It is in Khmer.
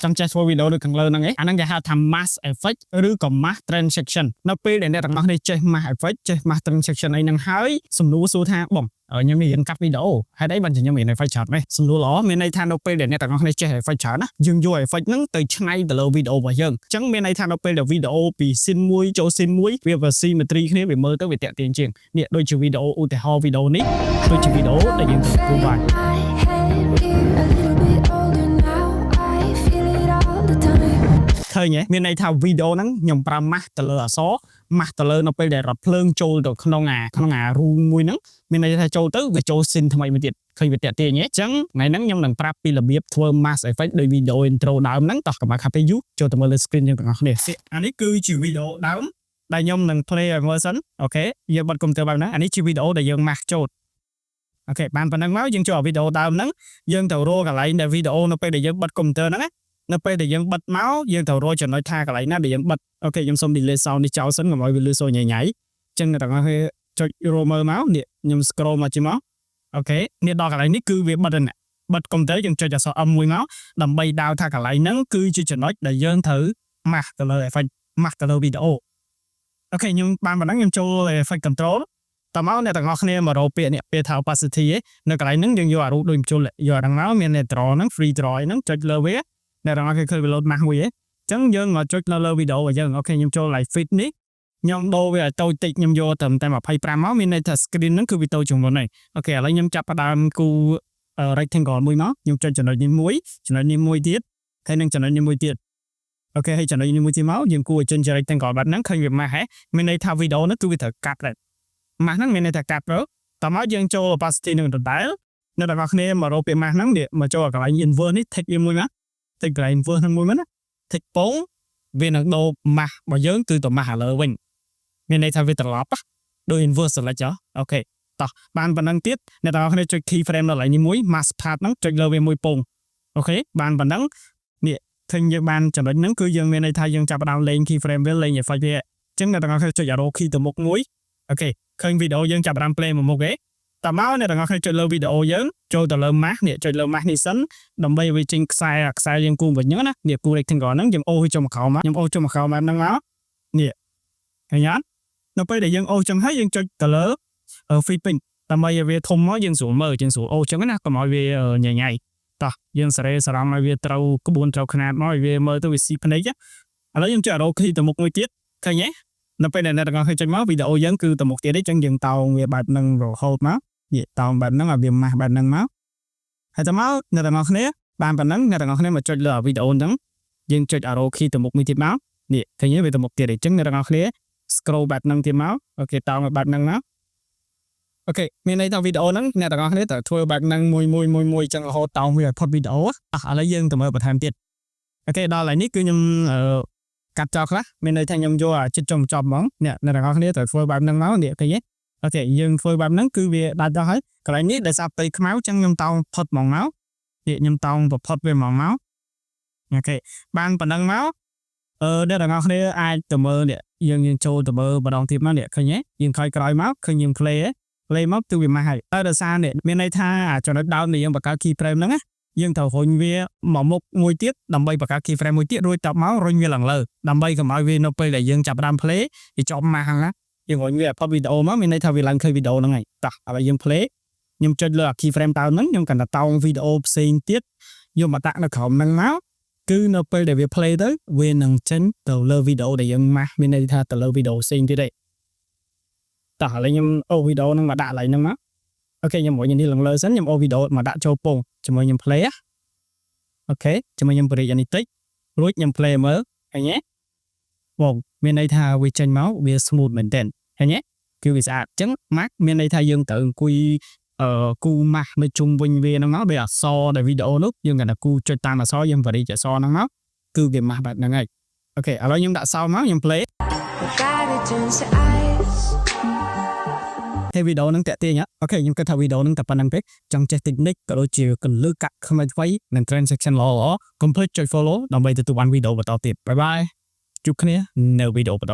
Trong chạy video được càng lớn ấy, anh đang tham mass effect ឬក៏ mass transaction នៅពេលដែលអ្នកទាំងអស់នេះចេះ mass effect ចេះ mass transaction អីហ្នឹងហើយសំណួរសួរថាបងខ្ញុំរៀនកាត់វីដេអូហេតុអីបានខ្ញុំរៀន effect ច្រើនម៉េចសំណួរល្អមានន័យថានៅពេលដែលអ្នកទាំងអស់នេះចេះ effect ច្រើនណាយើងយក effect ហ្នឹងទៅឆ្នៃទៅលើវីដេអូរបស់យើងអញ្ចឹងមានន័យថានៅពេលដែលវីដេអូពី scene 1ចូល scene 1វា symmetry គ្នាវាមើលទៅវាតាក់ទាញជាងនេះដូចជាវីដេអូឧទាហរណ៍វីដេអូនេះដូចជាវីដេអូដែលយើងធ្វើបាន ឃើញទេមានន័យថាវីដេអូហ្នឹងខ្ញុំប្រើម៉ាស់ទៅលើអក្សរម៉ាស់ទៅលើនៅពេលដែលរថភ្លើងចូលទៅក្នុងអា room មួយហ្នឹងមានន័យថាចូលទៅវាចូល scene ថ្មីមួយទៀតឃើញវាតាក់ទាញទេអញ្ចឹងថ្ងៃហ្នឹងខ្ញុំនឹងប្រាប់ពីរបៀបធ្វើ mass effect ដោយវីដេអូ intro ដើមហ្នឹងតោះកុំឲ្យខាត់ពេលយូរចូលទៅមើលលើ screen យើងទាំងអស់គ្នាអានេះគឺជាវីដេអូដើមដែលខ្ញុំនឹង play ឲ្យមើលសិនអូខេយើងបិទកុំព្យូទ័របែបហ្នឹងអានេះជាវីដេអូដែលយើង mass ចូលអូខេបានប៉ុណ្្នឹងមកយើងចូលវីដេអូដើមហ្នឹងយើងទៅរកកន្លែងដែលវីដេអូនៅពេលដែលយើងបិទកុំព្យូទ័រហ្នឹងណានៅពេលដែលយើងបិទមកយើងត្រូវរកចំណុចថាកន្លែងណាដែលយើងបិទអូខេខ្ញុំសុំ delete sound នេះចោលសិនកុំឲ្យវាលឺសូរញ៉ៃញ៉ៃអញ្ចឹងអ្នកទាំងអស់គ្នាចុចរមើលមកនេះខ្ញុំ scroll មកជិះមកអូខេនេះដល់កន្លែងនេះគឺវាបិទហ្នឹងបិទកុំព្យូទ័រយើងចុចអក្សរ M មួយមកដើម្បីដើរថាកន្លែងហ្នឹងគឺជាចំណុចដែលយើងត្រូវ mask ទៅលើ effect mask ទៅលើវីដេអូអូខេខ្ញុំបានប៉ុណ្ណឹងខ្ញុំចូល effect control តើមកអ្នកទាំងអស់គ្នាមករកពាក្យនេះពាក្យថា opacity នៅកន្លែងហ្នឹងយើងយកអារូបដូចបញ្ចូលយកអាហ្នឹងមកមាន draw ហ្នឹង free draw ហ្នឹងចុចលើវាអ្នកទាំងអស់គ្នាឃើញវា load mask មួយហ៎អញ្ចឹងយើងមកចុចនៅលើវីដេអូរបស់យើងអូខេខ្ញុំចូល live feed នេះខ្ញុំដូរវាឲ្យតូចតិចខ្ញុំយកត្រឹមតែ25មកមានន័យថា screen ហ្នឹងគឺវាតូចជាងមុនហើយអូខេឥឡូវខ្ញុំចាប់ផ្ដើមគូ rectangle មួយមកខ្ញុំចុចចំណុចនេះមួយចំណុចនេះមួយទៀតហើយនឹងចំណុចនេះមួយទៀតអូខេហើយចំណុចនេះមួយទៀតមកយើងគូឲ្យចេញជា rectangle បែបហ្នឹងឃើញវា mask ហ៎មានន័យថាវីដេអូហ្នឹងគឺវាត្រូវកាត់ដែរ mask ហ្នឹងមានន័យថាកាត់ទៅតើមកយើងចូល opacity នឹងដដែលអ្នកទាំងអស់គ្នាមករកពាក្យ mask ហ្នឹងមកចូលកន្លែង inverse នេះ take វាមួយមកតិចកន្លែង inverse ហ្នឹងមួយមែនណាតិចពងវានឹងដូរ mask របស់យើងគឺទៅ mask ឥឡូវវិញមានន័យថាវាត្រឡប់ដូច inverse select អូខេតោះបានប៉ុណ្ណឹងទៀតអ្នកទាំងអស់គ្នាចុច key frame ដល់កន្លែងនេះមួយ mask path ហ្នឹងចុចលើវាមួយពងអូខេបានប៉ុណ្ណឹងនេះឃើញយើងបានចំណុចហ្នឹងគឺយើងមានន័យថាយើងចាប់ផ្ដើមលេង key frame វាលេង effect វាអញ្ចឹងអ្នកទាំងអស់គ្នាចុច arrow key ទៅមុខមួយអូខេឃើញវីដេអូយើងចាប់ផ្ដើម play មួយមុខទេតើមកអ្នកទាំងអស់គ្នាចុចលើវីដេអូយើងចូលទៅលើ mask នេះចុចលើ mask នេះសិនដើម្បីឲ្យវាចេញខ្សែយើងគូវិញហ្នឹងណានេះគូ rectangle ហ្នឹងយើងអូសចុះមកក្រោមមកខ្ញុំអូសចុះមកក្រោមបែបហ្នឹងមកនេះឃើញអត់នៅពេលដែលយើងអូសចឹងហើយយើងចុចទៅលើ feed pin ដើម្បីឲ្យវាធំមកយើងស្រួលមើលយើងស្រួលអូសចឹងណាកុំឲ្យវាញ៉ៃញ៉ៃតោះយើងសារ៉េសារ៉ង់ឲ្យវាត្រូវក្បួនត្រូវខ្នាតមកឲ្យវាមើលទៅវាស៊ីភ្នែកឥឡូវខ្ញុំចុច arrow key ទៅមុខមួយទៀតឃើញទេនៅពេលដែលអ្នកទាំងអស់គ្នាចុចមកវីដេអូយើងគឺទៅមុខទៀតទេអញ្ចឹងយើងតោងវាបែបហ្នឹងរហូតមកនេះតោងបែបហ្នឹងឲ្យវាម៉ាស់បែបហ្នឹងមកហើយតើមកអ្នកទាំងអស់គ្នាបានប៉ុណ្ណឹងអ្នកទាំងអស់គ្នាមកចុចលើវីដេអូហ្នឹងយើងចុច arrow key ទៅមុខមួយទៀតមកនេះឃើញទេវាទៅមុខទៀតទេអញ្ចឹងអ្នកទាំងអស់គ្នា scroll បែបហ្នឹងទៀតមកអូខេតោងបែបហ្នឹងមកអូខេមានន័យថាវីដេអូហ្នឹងអ្នកទាំងអស់គ្នាត្រូវធ្វើបែបហ្នឹងមួយអញ្ចឹងរហូតតោងវាឲ្យផុតវីដេអូឥឡូវយើងទៅមើលបន្ថែមទៀតអូខេដល់ហើយនេះគឺខ្ញុំកាត់ចោលខ្លះមានន័យថាខ្ញុំយកចិត្តចុងចប់ហ្មងអ្នកទាំងអស់គ្នាត្រូវធ្វើបែបហ្នឹងមកនេះឃើញទេអូខេយើងធ្វើបែបហ្នឹងគឺវាដាច់ដល់ហើយកន្លែងនេះដោយសារផ្ទៃខ្មៅអញ្ចឹងខ្ញុំតោងផុតហ្មងមកនេះខ្ញុំតោងផុតវាហ្មងមកអូខេបានប៉ុណ្ណឹងមកអ្នកទាំងអស់គ្នាអាចទៅមើលនេះយើងចូលទៅមើលម្ដងទៀតមកនេះឃើញទេយើងក្រោយមកឃើញយើង play មកគឺវាម៉ាស់ហើយតែដោយសារនេះមានន័យថាចំណុចដើមនៃយើងបង្កើត key frame ហ្នឹងណាយើងត្រូវរុញវាមកមុខមួយទៀតដើម្បីបង្កើត key frame មួយទៀតរួចតបមករុញវាឡើងលើដើម្បីកុំឲ្យវានៅពេលដែលយើងចាប់ផ្ដើម play វាជាប់ម៉ាស់ហ្នឹងណាយើងរុញវាផុតវីដេអូមកមានន័យថាវាឡើងឃើញវីដេអូហ្នឹងហើយតោះឥឡូវយើង play ខ្ញុំចុចលើ key frame តើហ្នឹងខ្ញុំកាន់តែតោងវីដេអូផ្សេងទៀតយកមកដាក់នៅក្រោមហ្នឹងមកគឺនៅពេលដែលវា play ទៅវានឹងចេញទៅលើវីដេអូដែលយើងម៉ាស់មានន័យថាទៅលើវីដេអូផ្សេងទៀតទេតោះឥឡូវខ្ញុំអូវីដេអូហ្នឹងមកដាក់កន្លែងហ្នឹងមកអូខេខ្ញុំរុញនេះឡើងលើសិនខ្ញុំអូវីដេអូមកដាក់ចូលពងជាមួយខ្ញុំ play អូខេជាមួយខ្ញុំបរិយានេះតិចរួចខ្ញុំ play មើលឃើញទេបងមានន័យថាវាចេញមកវា smooth មែនទែនឃើញទេគឺវាស្អាតអញ្ចឹង Mac មានន័យថាយើងត្រូវអង្គុយគូ Mac នៅជុំវិញវាហ្នឹងមកដូចអក្សរដែលវីដេអូនោះយើងគាត់ថាគូចុចតាមអក្សរយើងបរិយាអក្សរហ្នឹងមកគឺវា Mac បែបហ្នឹងហើយអូខេឥឡូវខ្ញុំដាក់ sound មកខ្ញុំ play ហើយវីដេអូហ្នឹងតាក់ទាញអូខេខ្ញុំគិតថាវីដេអូហ្នឹងតែប៉ុណ្្នឹងទេចង់ចេះ technique ក៏ដូចជាកលឹះកាក់ថ្មីនិង transaction ល្អកុំភ្លេចចុច follow ដើម្បីទទួលបានវីដេអូបន្តទៀតបាយបាយជួបគ្នានៅវីដេអូបន្ត